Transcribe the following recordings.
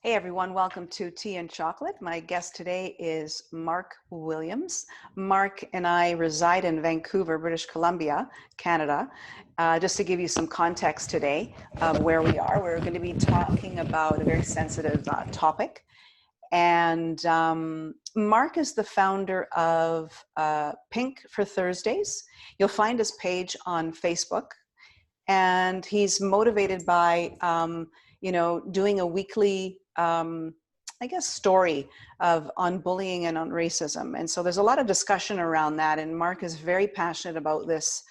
Hey everyone, welcome to Tea and Chocolate. My guest today is Mark Williams. Mark and I reside in Vancouver, British Columbia, Canada. Just to give you some context today of where we are, we're going to be talking about a very sensitive topic. And Mark is the founder of Pink4Thursdays. You'll find his page on Facebook. And he's motivated by, doing a weekly story on bullying and on racism. And so there's a lot of discussion around that. And Mark is very passionate about this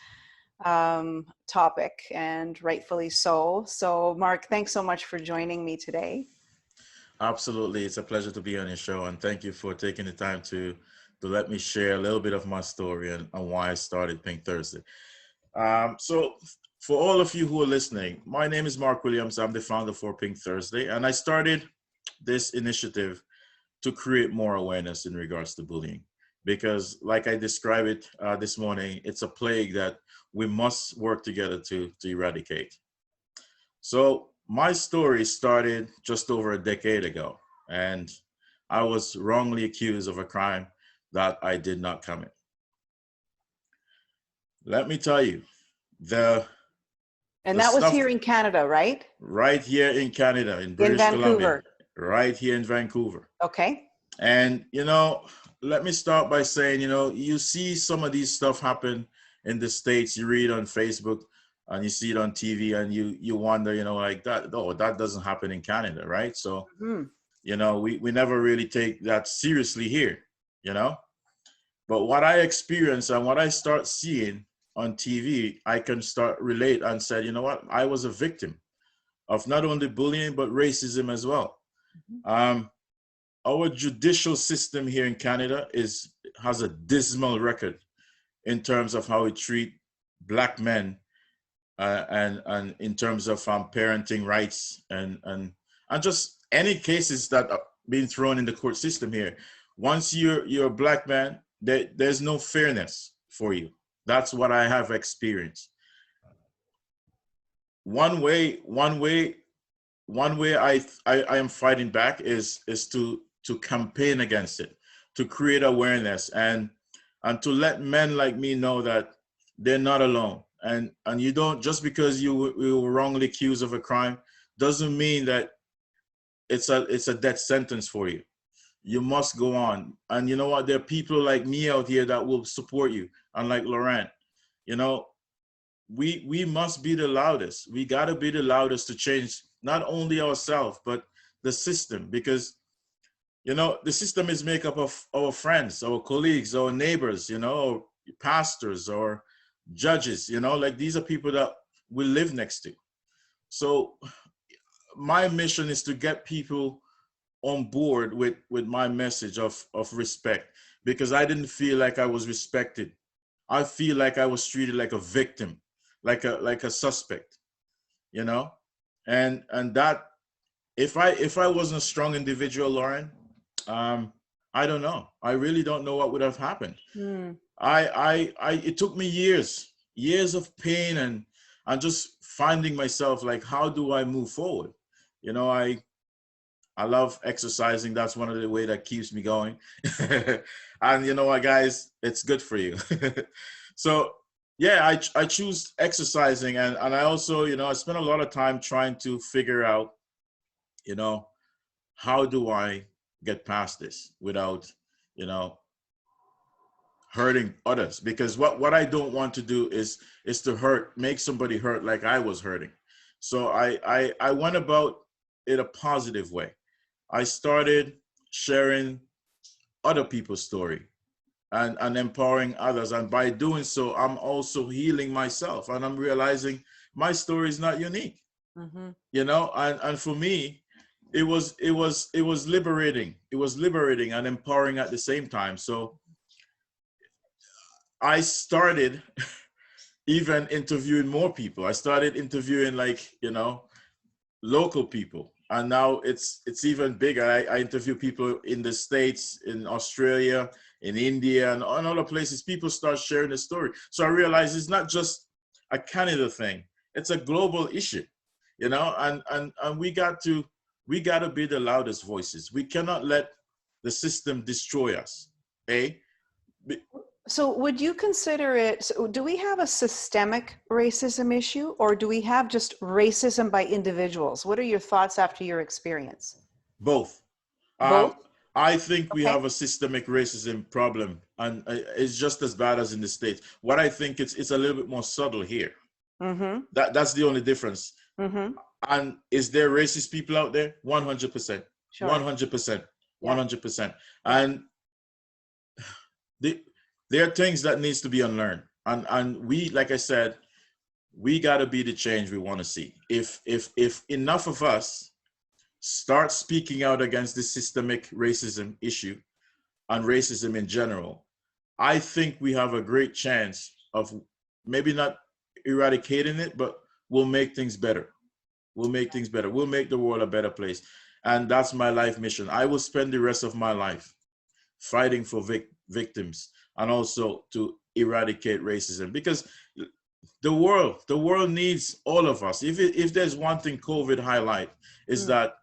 topic, and rightfully so. So Mark, thanks so much for joining me today. Absolutely. It's a pleasure to be on your show. And thank you for taking the time to let me share a little bit of my story and why I started Pink Thursday. So for all of you who are listening, my name is Mark Williams. I'm the founder for Pink Thursday. And I started this initiative to create more awareness in regards to bullying. Because like I described it this morning, it's a plague that we must work together to eradicate. So my story started just over a decade ago, and I was wrongly accused of a crime that I did not commit. Let me tell you, and that was here in Canada, right? Right here in Canada, in British Columbia, right here in Vancouver. Okay. And, let me start by saying, you see some of these stuff happen in the States, you read on Facebook and you see it on TV and you wonder, like that, oh, that doesn't happen in Canada, right? So, we never really take that seriously here, But what I experience and what I start seeing on TV, I can start relate and said, you know what, I was a victim of not only bullying, but racism as well. Our judicial system here in Canada has a dismal record in terms of how we treat Black men and in terms of parenting rights and just any cases that are being thrown in the court system here. Once you're a Black man, there's no fairness for you. That's what I have experienced. One way I am fighting back is to campaign against it, to create awareness and to let men like me know that they're not alone. And you don't, just because you were wrongly accused of a crime doesn't mean that it's a death sentence for you. You must go on. And you know what? There are people like me out here that will support you. And like Laurent, we must be the loudest. We got to be the loudest to change not only ourselves, but the system. Because, the system is made up of our friends, our colleagues, our neighbors, our pastors, or judges, like these are people that we live next to. So my mission is to get people on board with my message of respect, because I didn't feel like I was respected. I feel like I was treated like a victim, like a suspect, and that if I wasn't a strong individual, Lauren, I don't know. I really don't know what would have happened. It took me years of pain and just finding myself, like, how do I move forward? I love exercising. That's one of the ways that keeps me going. And you know what, guys, it's good for you. So yeah, I choose exercising, and I also, I spent a lot of time trying to figure out, how do I get past this without, hurting others? Because what I don't want to do is to make somebody hurt like I was hurting. So I went about it a positive way. I started sharing other people's story and empowering others. And by doing so, I'm also healing myself. And I'm realizing my story is not unique, and for me, it was liberating. It was liberating and empowering at the same time. So I started even interviewing more people. I started interviewing local people. And now it's even bigger. I interview people in the States, in Australia, in India, and other places. People start sharing the story. So I realized it's not just a Canada thing. It's a global issue, and we got to we got to be the loudest voices. We cannot let the system destroy us. Eh? So would you consider it, so do we have a systemic racism issue, or do we have just racism by individuals? What are your thoughts after your experience? Both. Um, Both? I think we Okay. have a systemic racism problem, and it's just as bad as in the States. What I think it's a little bit more subtle here. Mm-hmm. That's the only difference. Mm-hmm. And is there racist people out there? 100%, Sure. 100%, Yeah. 100%. Yeah. And the, there are things that needs to be unlearned. And we, like I said, we got to be the change we want to see. If enough of us start speaking out against the systemic racism issue and racism in general, I think we have a great chance of maybe not eradicating it, but we'll make things better. We'll make things better. We'll make the world a better place. And that's my life mission. I will spend the rest of my life fighting for victims and also to eradicate racism, because the world needs all of us. If there's one thing COVID highlight is Mm. that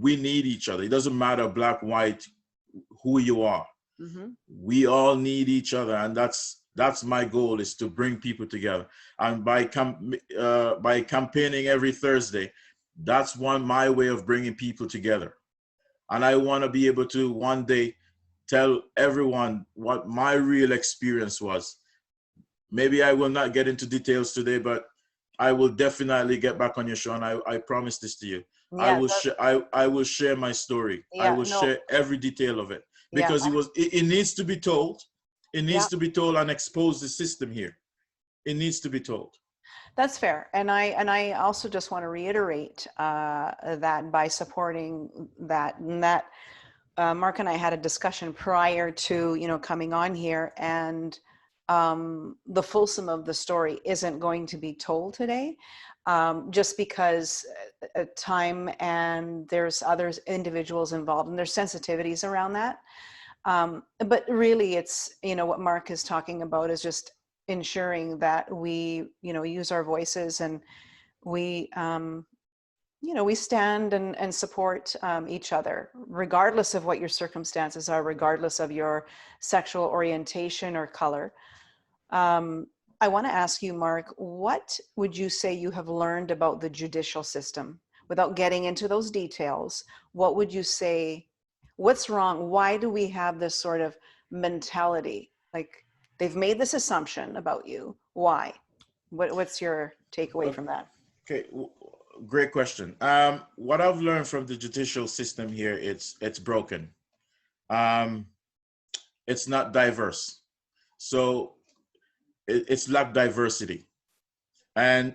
we need each other. It doesn't matter black, white, who you are. Mm-hmm. We all need each other, and that's my goal, is to bring people together. And by campaigning every Thursday, that's my way of bringing people together. And I want to be able to one day tell everyone what my real experience was. Maybe I will not get into details today, but I will definitely get back on your show, and I promise this to you. Yeah. I will share my story. I Yeah. will No. share every detail of it, Yeah. because it needs to be told. It Yeah. needs to be told and expose the system here. It needs to be told. That's fair. And I also just want to reiterate that by supporting that, and that Mark and I had a discussion prior to, coming on here, and the fulsome of the story isn't going to be told today, just because time, and there's others individuals involved, and there's sensitivities around that. But really, it's, what Mark is talking about is just ensuring that we, use our voices, and we, we stand and support each other, regardless of what your circumstances are, regardless of your sexual orientation or color. I want to ask you, Mark, what would you say you have learned about the judicial system? Without getting into those details, what would you say, what's wrong? Why do we have this sort of mentality? Like, they've made this assumption about you. Why? What's your takeaway from that? Okay, great question. What I've learned from the judicial system here, it's broken. Um, it's not diverse. So it's lack diversity. And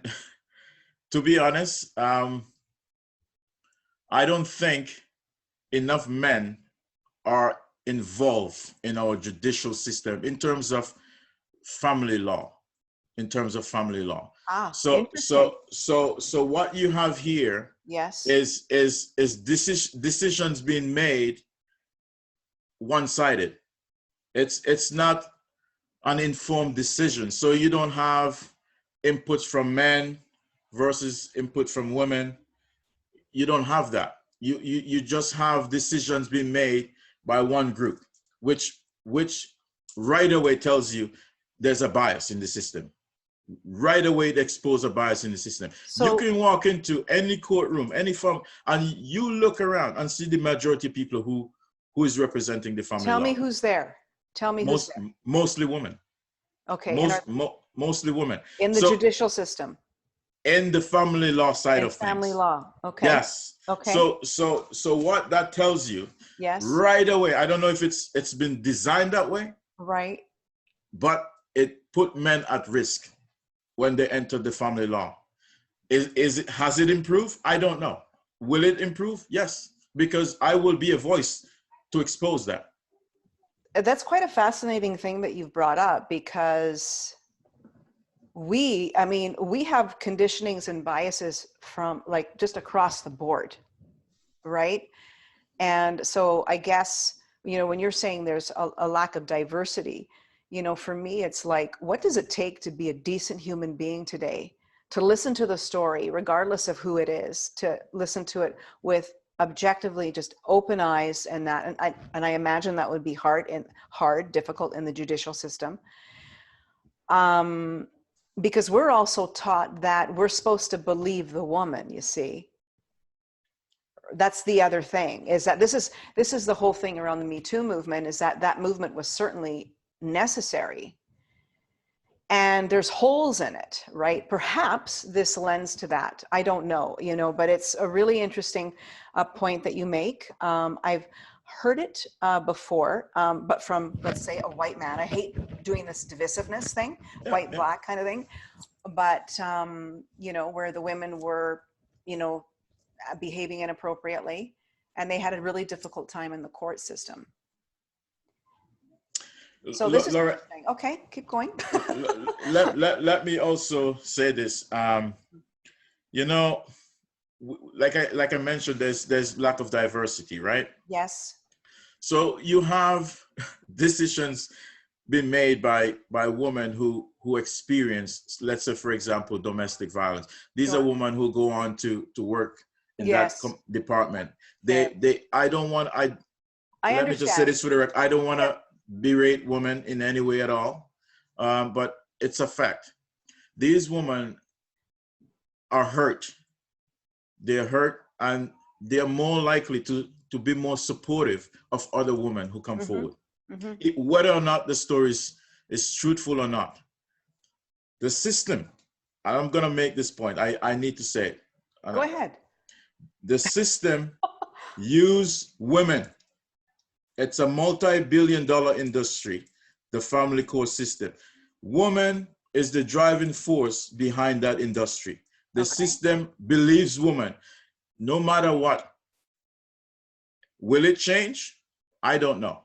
to be honest, I don't think enough men are involved in our judicial system in terms of family law. In terms of family law. Ah, So interesting. what you have here Yes. is decisions being made one-sided. It's not an informed decision. So you don't have inputs from men versus input from women. You don't have that. You just have decisions being made by one group, which right away tells you there's a bias in the system. Right away, they expose a bias in the system. You So can walk into any courtroom, any firm, and you look around and see the majority of people who is representing the family tell me law. who's there. Tell me who's there. Mostly women. Okay, and Mostly women. in the So judicial system, in the family law side in of family things, law. Okay. yes. Okay. So what that tells you Yes. right away, I don't know if it's been designed that way, Right. but it put men at risk when they enter the family law. Has it improved? I don't know. Will it improve? Yes, because I will be a voice to expose that. That's quite a fascinating thing that you've brought up, because we have conditionings and biases from, like, just across the board, right? And so I guess, when you're saying there's a lack of diversity, for me, it's like, what does it take to be a decent human being today? To listen to the story, regardless of who it is, to listen to it with objectively just open eyes, and that, and I imagine that would be hard, difficult in the judicial system. Because we're also taught that we're supposed to believe the woman, you see. That's the other thing, is that this is the whole thing around the Me Too movement, is that that movement was certainly necessary. And there's holes in it, right? Perhaps this lends to that. I don't know, but it's a really interesting point that you make. I've heard it before, but from, let's say, a white man. I hate doing this divisiveness thing, white, black kind of thing. But, where the women were, behaving inappropriately, and they had a really difficult time in the court system. So this is Laura, okay, keep going. let me also say this. Like I mentioned, there's lack of diversity, right? Yes. So you have decisions being made by women who experience, let's say, for example, domestic violence. These are women who go on to work in that department. I don't want, let me just say this for the record. I don't want to berate women in any way at all, but it's a fact. These women are hurt. They're hurt, and they're more likely to be more supportive of other women who come forward. Whether or not the story is truthful or not. The system, I'm going to make this point. I need to say it. Go ahead. The system use women. It's a multi-billion-dollar industry, the family court system. Woman is the driving force behind that industry. The system believes woman, no matter what. Will it change? I don't know.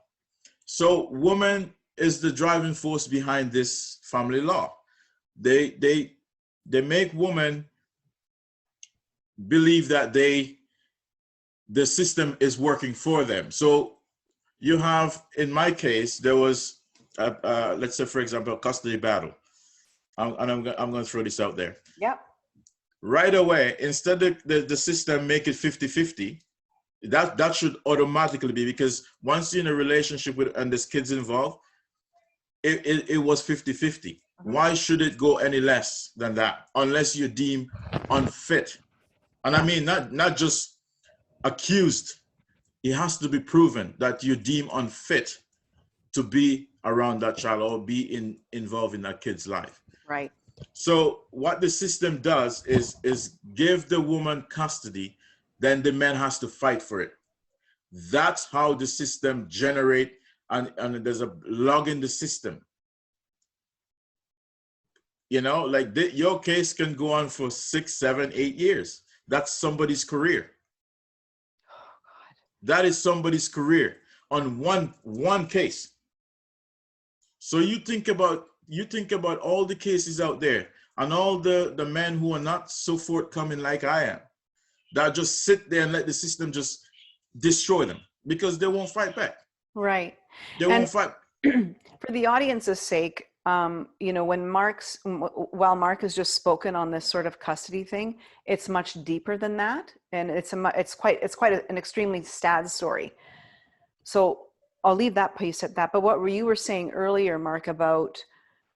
So woman is the driving force behind this family law. They make women believe that the system is working for them. So you have, in my case, there was, let's say, for example, a custody battle. I'm going to throw this out there. Yep. Right away, instead of the system make it 50-50, that should automatically be, because once you're in a relationship with, and there's kids involved, it was 50-50. Why should it go any less than that, unless you deem unfit? And I mean, not just accused. It has to be proven that you deem unfit to be around that child or be involved in that kid's life. Right. So what the system does is give the woman custody, then the man has to fight for it. That's how the system generate, and there's a log in the system. Your case can go on for 6, 7, 8 years. That's somebody's career. Oh, God. That is somebody's career on one case. So you think about all the cases out there, and all the men who are not so forthcoming like I am, that just sit there and let the system just destroy them because they won't fight back. Right. They won't fight. For the audience's sake, when while Mark has just spoken on this sort of custody thing, it's much deeper than that, and it's quite an extremely sad story. So I'll leave that piece at that. But what you were saying earlier, Mark, about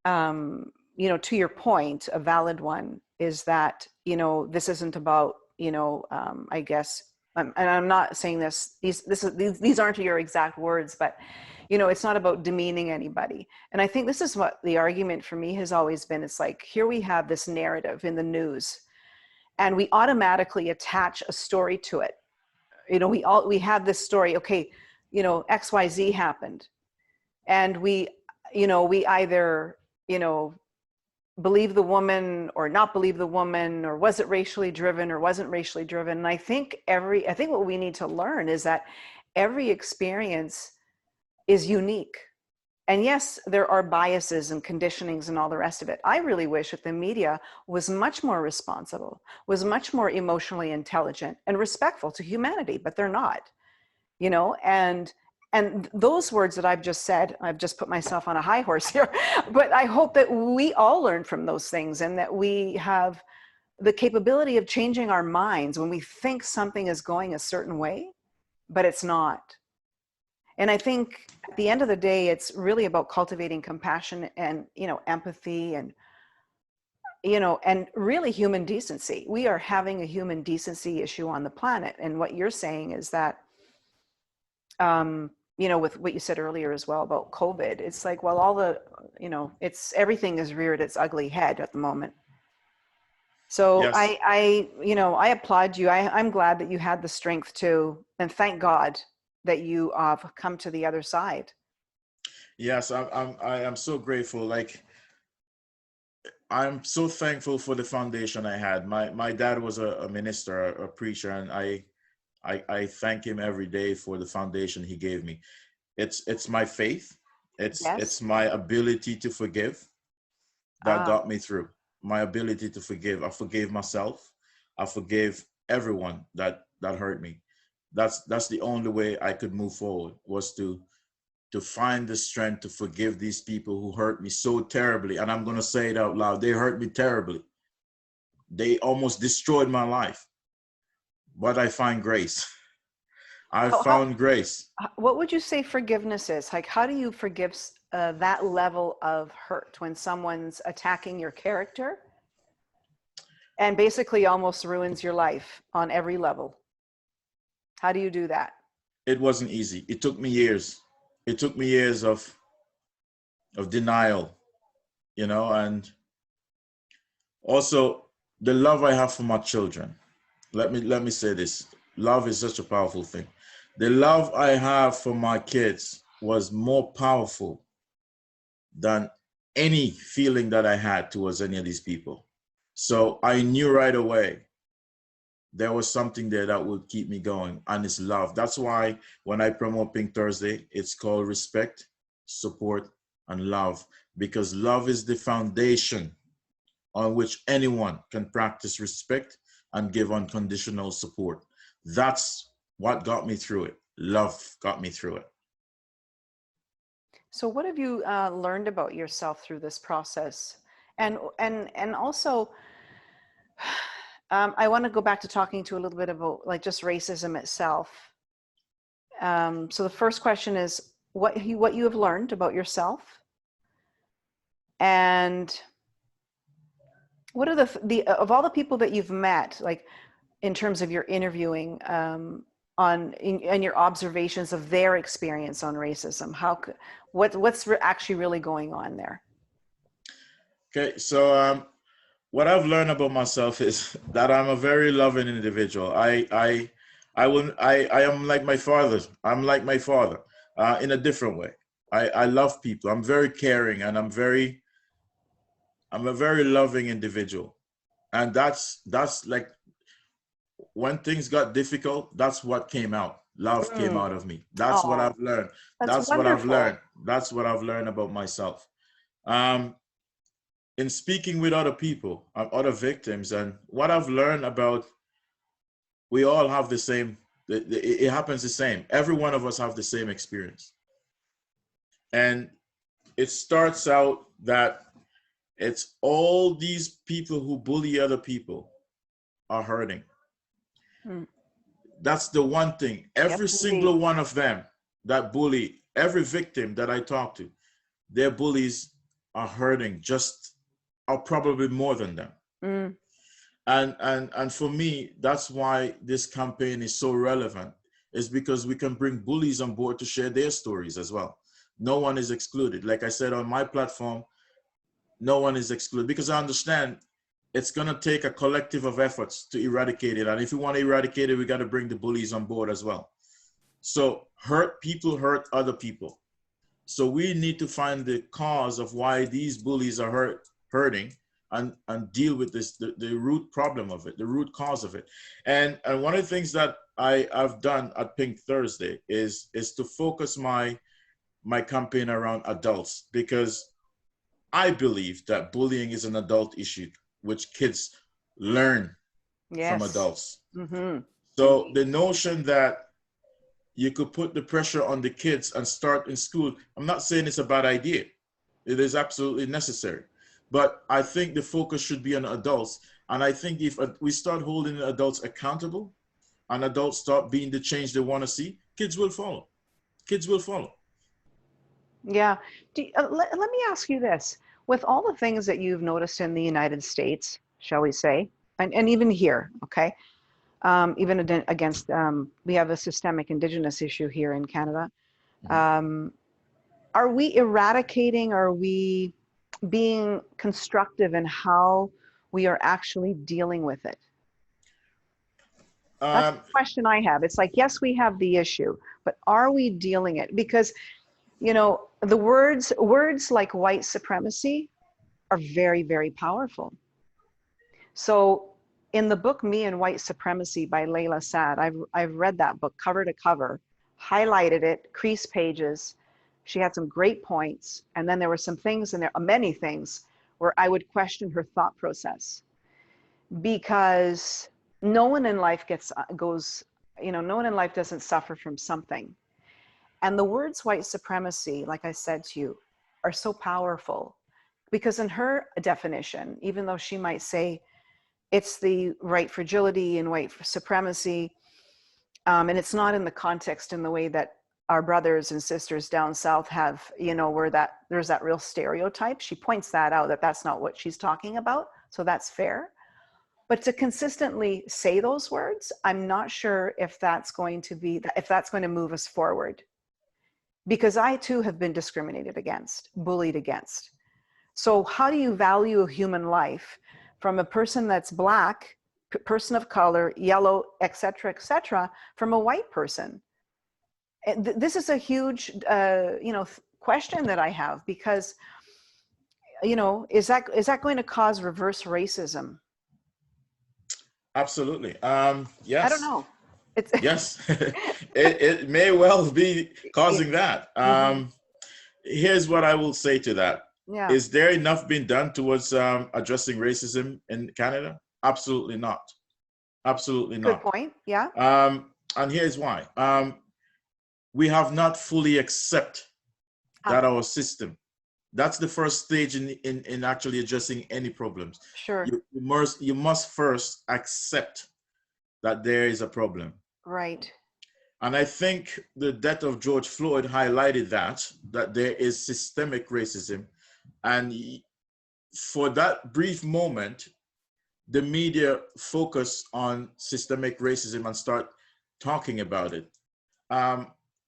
to your point, a valid one, is that this isn't about I guess, and I'm not saying these aren't your exact words, but it's not about demeaning anybody. And I think this is what the argument for me has always been. It's like, here we have this narrative in the news, and we automatically attach a story to it. We have this story, okay, XYZ happened, and we either, believe the woman or not believe the woman, or was it racially driven or wasn't racially driven. And I think what we need to learn is that every experience is unique. And yes, there are biases and conditionings and all the rest of it. I really wish that the media was much more responsible, was much more emotionally intelligent and respectful to humanity, but they're not, and those words that I've just said, I've just put myself on a high horse here, but I hope that we all learn from those things, and that we have the capability of changing our minds when we think something is going a certain way, but it's not. And I think at the end of the day, it's really about cultivating compassion and, empathy and, and really human decency. We are having a human decency issue on the planet. And what you're saying is that, with what you said earlier as well about COVID, it's like, well, all the, everything is reared its ugly head at the moment. So Yes. I applaud you. I'm glad that you had the strength to, and thank God that you have come to the other side. Yes, I am so grateful. Like, I'm so thankful for the foundation I had. My dad was a minister, a preacher, and I thank him every day for the foundation he gave me. It's my faith. It's Yes. my ability to forgive that Ah, got me through. My ability to forgive. I forgave myself. I forgave everyone that hurt me. That's the only way I could move forward, was to find the strength to forgive these people who hurt me so terribly. And I'm going to say it out loud. They hurt me terribly. They almost destroyed my life. But I find grace. I found grace. what would you say forgiveness is? Like, how do you forgive that level of hurt when someone's attacking your character and basically almost ruins your life on every level? How do you do that? It wasn't easy. It took me years. It took me years of denial, and also the love I have for my children. Let me say this. Love is such a powerful thing. The love I have for my kids was more powerful than any feeling that I had towards any of these people. So I knew right away there was something there that would keep me going, and it's love. That's why when I promote Pink Thursday, it's called respect, support, and love, because love is the foundation on which anyone can practice respect and give unconditional support. That's what got me through it. Love got me through it. So what have you learned about yourself through this process? And also, I want to go back to talking to a little bit about like just racism itself. So the first question is what you have learned about yourself, and what are the of all the people that you've met, like in terms of your interviewing, and your observations of their experience on racism, what's actually really going on there? Okay, so what I've learned about myself is that I'm a very loving individual. I am like my father. I'm like my father in a different way. I love people. I'm very caring, and I'm a very loving individual. And that's like, when things got difficult, that's what came out. Love came out of me. That's what Oh, I've learned. that's That's what I've wonderful. learned. That's what I've learned about myself. Um, in speaking with other people, other victims, and what I've learned about, we all have the same, it happens the same. Every one of us have the same experience. And it starts out that it's all these people who bully other people are hurting. Hmm. That's the one thing. Yep, Every indeed. single one of them that bully, every victim that I talk to, their bullies are hurting, just or probably more than them. Mm. And for me, that's why this campaign is so relevant, is because we can bring bullies on board to share their stories as well. No one is excluded. Like I said, on my platform, no one is excluded, because I understand it's going to take a collective of efforts to eradicate it. And if we want to eradicate it, we got to bring the bullies on board as well. So hurt people hurt other people. So we need to find the cause of why these bullies are hurting, and deal with this, the root problem of it, the root cause of it. And one of the things that I've done at Pink Thursday is to focus my campaign around adults, because I believe that bullying is an adult issue, which kids learn from Yes. adults. Mm-hmm. So Indeed. the notion that you could put the pressure on the kids and start in school, I'm not saying it's a bad idea. It is absolutely necessary. But I think the focus should be on adults. And I think if we start holding adults accountable and adults start being the change they want to see, kids will follow. Kids will follow. Yeah. Let me ask you this. With all the things that you've noticed in the United States, shall we say, and even here, okay, even against, we have a systemic Indigenous issue here in Canada. Um, are we eradicating, are we being constructive in how we are actually dealing with it? That's Um, the question I have. It's like, yes, we have the issue, but are we dealing it? Because, you know, the words like white supremacy are very, very powerful. So in the book Me and White Supremacy by Layla Saad, I've read that book cover to cover, highlighted it, crease pages. She had some great points. And then there were some things in there, many things, where I would question her thought process, because no one in life no one in life doesn't suffer from something. And the words white supremacy, like I said to you, are so powerful because in her definition, even though she might say it's the right fragility and white supremacy, and it's not in the context in the way that our brothers and sisters down south have, where there's that real stereotype. She points that out, that that's not what she's talking about. So that's fair. But to consistently say those words, I'm not sure if that's going to move us forward. Because I too have been discriminated against, bullied against. So how do you value a human life from a person that's Black, person of color, yellow, et cetera, from a white person? This is a huge, question that I have, because, is that going to cause reverse racism? Absolutely. I don't Yes. know. Yes. it may well be causing that. Here's what I will say to that. Yeah. Is there enough being done towards addressing racism in Canada? Absolutely not. Absolutely Good not. point. Yeah. And here's why. We have not fully accepted that our system. That's the first stage in actually addressing any problems. Sure. You must first accept that there is a problem. Right. And I think the death of George Floyd highlighted that there is systemic racism. And for that brief moment, the media focus on systemic racism and start talking about it.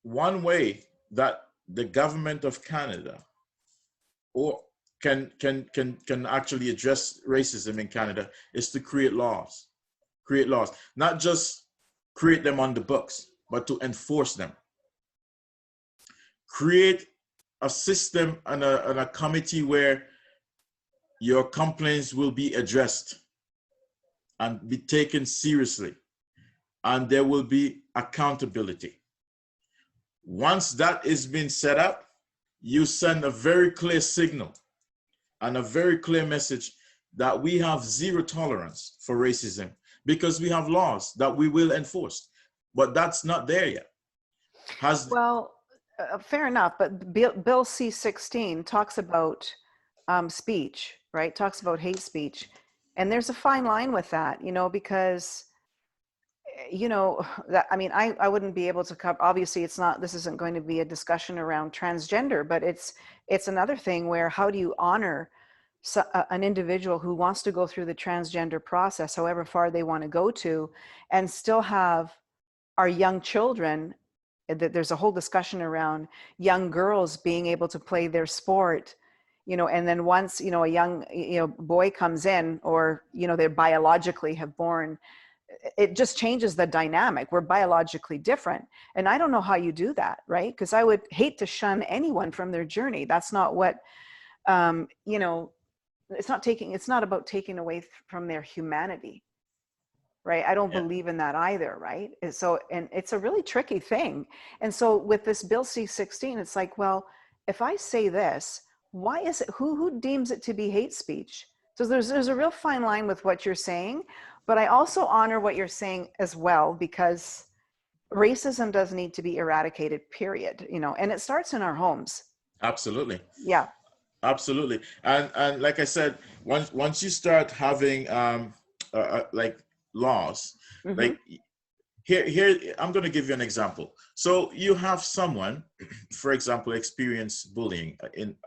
One way that the government of Canada or can actually address racism in Canada is to create laws, not just create them on the books, but to enforce them. Create a system and a committee where your complaints will be addressed and be taken seriously, and there will be accountability. Once that is being set up, you send a very clear signal and a very clear message that we have zero tolerance for racism because we have laws that we will enforce. But that's not there yet. Fair enough, but Bill C-16 talks about speech, right? Talks about hate speech. And there's a fine line with that, because, I wouldn't be able to cover, obviously this isn't going to be a discussion around transgender, but it's another thing where how do you honor an individual who wants to go through the transgender process, however far they want to go to, and still have our young children. There's a whole discussion around young girls being able to play their sport, and then once, a young, boy comes in, or, they biologically have born, it just changes the dynamic. We're biologically different. And I don't know how you do that, right? Because I would hate to shun anyone from their journey. That's not what, it's not about taking away from their humanity. Right. I don't believe in that either. Right. And it's a really tricky thing. And so with this Bill C-16, it's like, well, if I say this, why is it, who deems it to be hate speech? So there's a real fine line with what you're saying, but I also honor what you're saying as well, because racism does need to be eradicated, period. And it starts in our homes. Absolutely. Yeah. Absolutely. And like I said, once you start having like laws. Mm-hmm. Like here, I'm going to give you an example. So you have someone, for example, experience bullying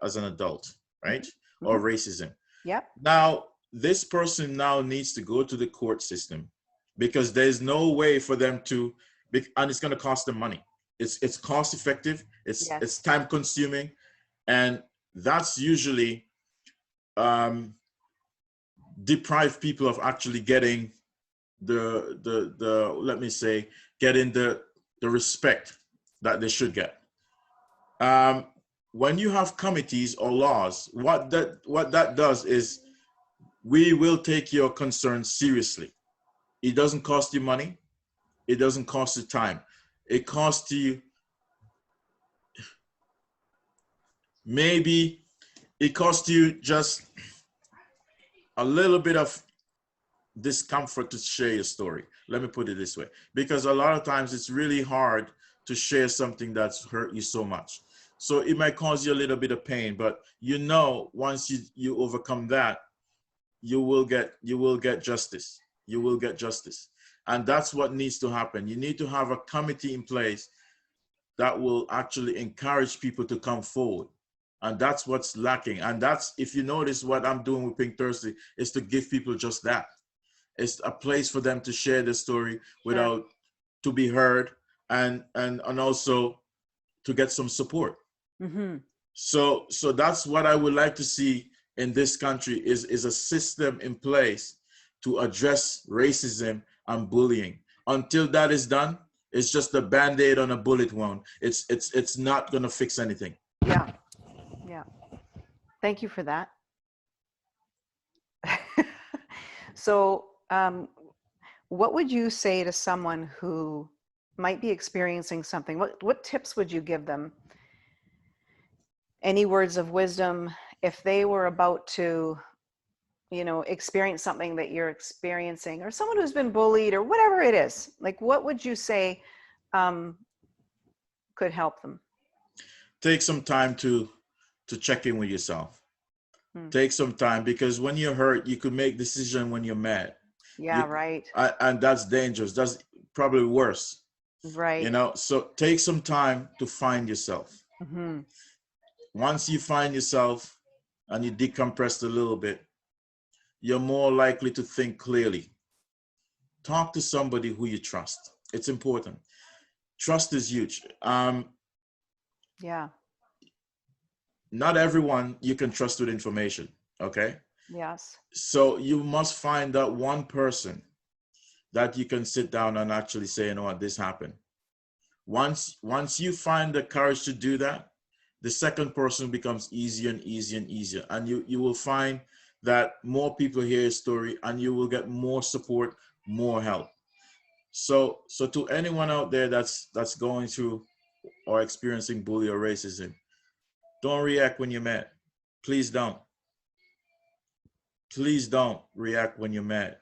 as an adult, right? Mm-hmm. Or racism. Yep. Now, this person now needs to go to the court system because there's no way for them to, and it's going to cost them money. It's cost effective. It's Yes. time consuming, and that's usually deprive people of actually getting the let me say, getting the respect that they should get. When you have committees or laws, what that does is we will take your concerns seriously. It doesn't cost you money. It doesn't cost you time. It costs you, maybe it costs you just a little bit of discomfort to share your story. Let me put it this way, because a lot of times it's really hard to share something that's hurt you so much. So it might cause you a little bit of pain, but once you overcome that, you will get justice. You will get justice. And that's what needs to happen. You need to have a committee in place that will actually encourage people to come forward. And that's what's lacking. And that's, if you notice, what I'm doing with Pink Thursday is to give people just that. It's a place for them to share their story without, to be heard, and also to get some support. Mm-hmm. So that's what I would like to see in this country is a system in place to address racism and bullying. Until that is done, it's just a band-aid on a bullet wound. It's not going to fix anything. Yeah. Yeah. Thank you for that. So, what would you say to someone who might be experiencing something? What tips would you give them? Any words of wisdom if they were about to, experience something that you're experiencing, or someone who's been bullied, or whatever it is? Like, what would you say could help them? Take some time to check in with yourself. Take some time, because when you're hurt, you could make decision when you're mad. Yeah, right. And that's dangerous. That's probably worse. Right. So take some time to find yourself. Mm-hmm. Once you find yourself and you decompress a little bit, you're more likely to think clearly. Talk to somebody who you trust. It's important. Trust is huge. Yeah. Not everyone you can trust with information, okay? Yes. So you must find that one person that you can sit down and actually say, you know what, this happened. Once you find the courage to do that, the second person becomes easier and easier and easier. And you will find that more people hear your story and you will get more support, more help. So to anyone out there that's going through or experiencing bullying or racism, don't react when you're mad. Please don't. Please don't react when you're mad.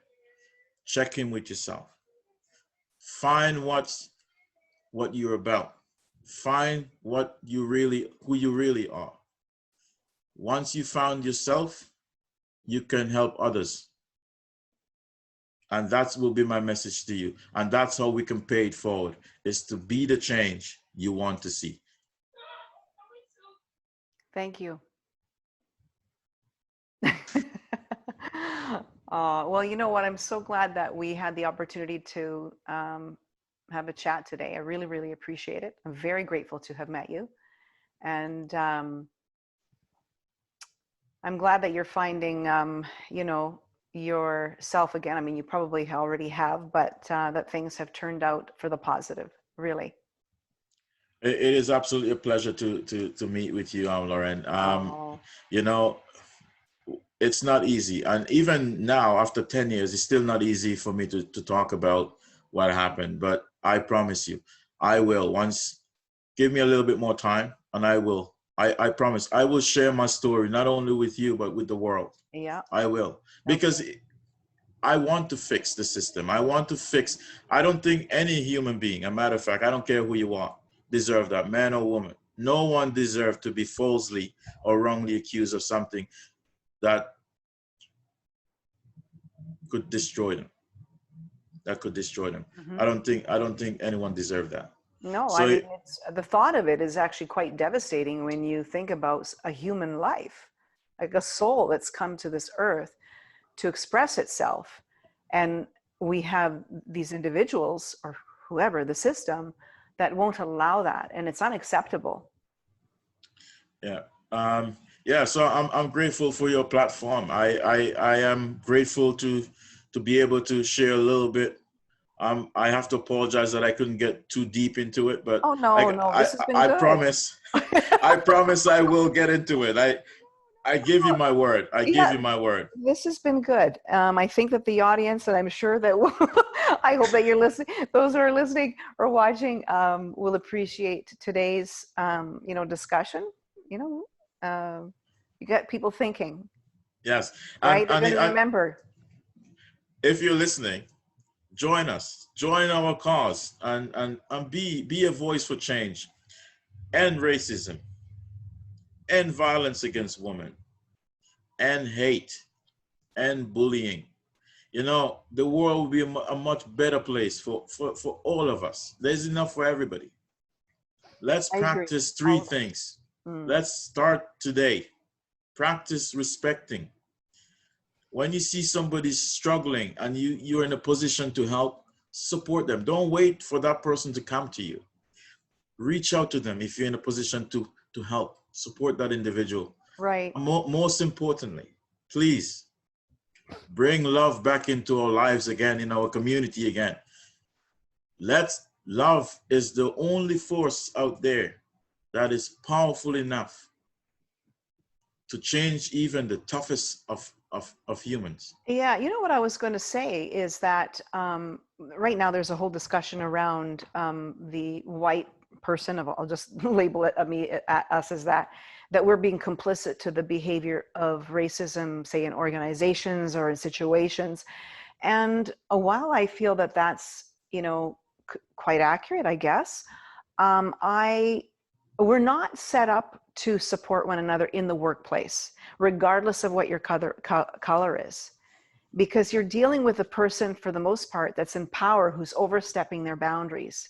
Check in with yourself. Find what you're about. Find who you really are. Once you found yourself, you can help others. And that will be my message to you. And that's how we can pay it forward, is to be the change you want to see. Thank you. Well, you know what? I'm so glad that we had the opportunity to have a chat today. I really, really appreciate it. I'm very grateful to have met you. And I'm glad that you're finding, yourself again. I mean, you probably already have, but that things have turned out for the positive, really. It is absolutely a pleasure to meet with you, Lauren. Oh, It's not easy. And even now, after 10 years, it's still not easy for me to talk about what happened. But I promise you, I will. Once, give me a little bit more time, and I will. I promise, I will share my story, not only with you, but with the world. yeah. I will. Because I want to fix the system. I don't think any human being, a matter of fact, I don't care who you are, deserve that, man or woman. No one deserves to be falsely or wrongly accused of something that could destroy them. That could destroy them. Mhm. I don't think anyone deserved that. No, I So mean, it's, the thought of it is actually quite devastating when you think about a human life, like a soul that's come to this earth to express itself. And we have these individuals or whoever, the system, that won't allow that. And it's unacceptable. yeah. Yeah, so I'm grateful for your platform. I am grateful to be able to share a little bit. I have to apologize that I couldn't get too deep into it, but Oh, no, no, this has been I good. promise I promise I will get into it. I give you my word. I give Yeah, you my word. this has been good. I think that the audience, and I'm sure that I hope that you're listening, those who are listening or watching, will appreciate today's, discussion. You get people thinking, Yes. right? They're going to And remember. if you're listening, join us. Join our cause and be a voice for change. End racism, end violence against women, end hate, end bullying. You know, the world will be a much better place for all of us. There's enough for everybody. Let's I agree. practice three things. Mm. Let's start today. Practice respecting. When you see somebody struggling and you're in a position to help, support them. Don't wait for that person to come to you. Reach out to them if you're in a position to help. Support that individual. Right. Most importantly, please bring love back into our lives again, in our community again. Love is the only force out there that is powerful enough to change even the toughest of humans. Yeah, you know what I was going to say is that right now there's a whole discussion around the white person of, I'll just label it us as that we're being complicit to the behavior of racism, say in organizations or in situations. And while I feel that that's, quite accurate, I guess, we're not set up to support one another in the workplace, regardless of what your color is, because you're dealing with a person, for the most part, that's in power, who's overstepping their boundaries.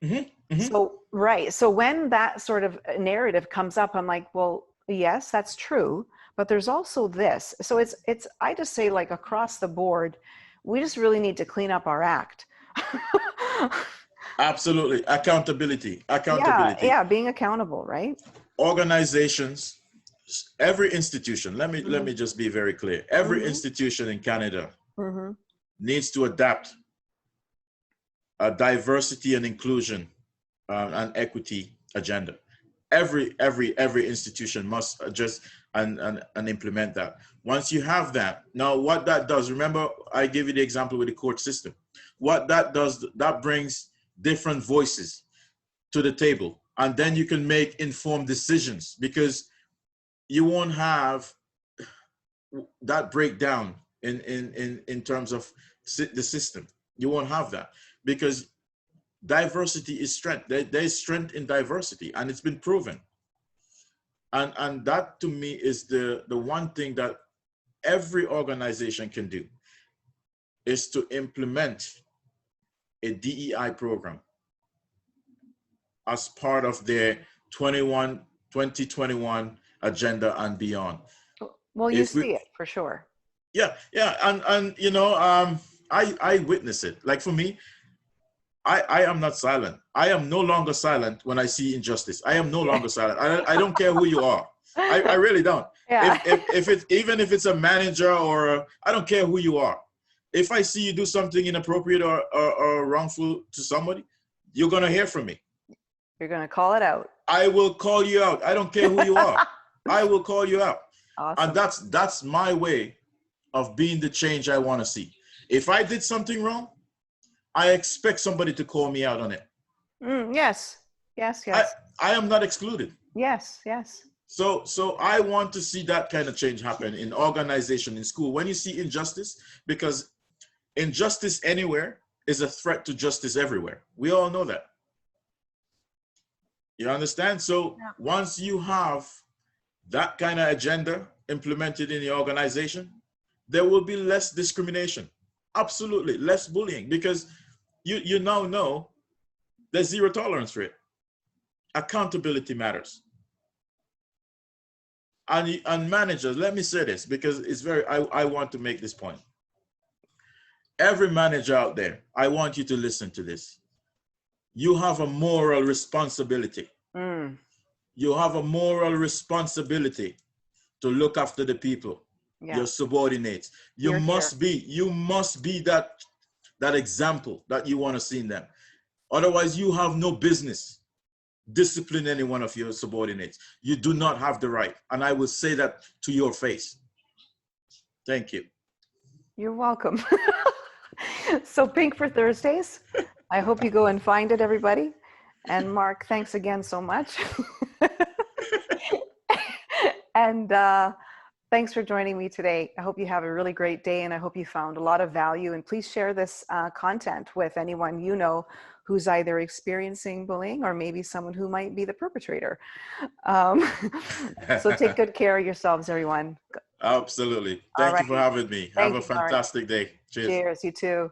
Mm-hmm, mm-hmm. So, right. So when that sort of narrative comes up, I'm like, well, yes, that's true, but there's also this. So it's, I just say, like, across the board, we just really need to clean up our act. Absolutely. Accountability. Yeah, being accountable, right? Organizations, every institution, let me just be very clear. Every institution in Canada needs to adapt a diversity and inclusion and equity agenda. Every institution must adjust and implement that. Once you have that, now what that does, remember I gave you the example with the court system. What that does, that brings different voices to the table, and then you can make informed decisions, because you won't have that breakdown in terms of the system. You won't have that, because diversity is strength. There's strength in diversity, and it's been proven. And that, to me, is the one thing that every organization can do, is to implement a DEI program as part of their 2021 agenda and beyond. Well, you see it for sure. Yeah, and I witness it. Like, for me, I am not silent. I am no longer silent when I see injustice. I am no longer silent. I don't care who you are. I really don't. Yeah. If it's, even if it's a manager or I don't care who you are. If I see you do something inappropriate or wrongful to somebody, you're gonna hear from me. You're gonna call it out. I will call you out. I don't care who you are. I will call you out. Awesome. And that's my way of being the change I want to see. If I did something wrong, I expect somebody to call me out on it. Yes. I am not excluded. Yes. So I want to see that kind of change happen in organization, in school. When you see injustice, because injustice anywhere is a threat to justice everywhere. We all know that. You understand? So once you have that kind of agenda implemented in the organization, there will be less discrimination. Absolutely. Less bullying, because you now know there's zero tolerance for it. Accountability matters. And managers, let me say this, because it's very, I want to make this point. Every manager out there, I want you to listen to this. You have a moral responsibility. You have a moral responsibility to look after the people, your subordinates. You must be that example that you want to see in them. Otherwise, you have no business discipline any one of your subordinates. You do not have the right. And I will say that to your face. Thank you. You're welcome. So Pink4Thursdays, I hope you go and find it, everybody. And Mark, thanks again so much. And thanks for joining me today. I hope you have a really great day, and I hope you found a lot of value. And please share this content with anyone you know who's either experiencing bullying or maybe someone who might be the perpetrator. So take good care of yourselves, everyone. Absolutely. Thank you for having me. Have a fantastic day. Cheers. Cheers, you too.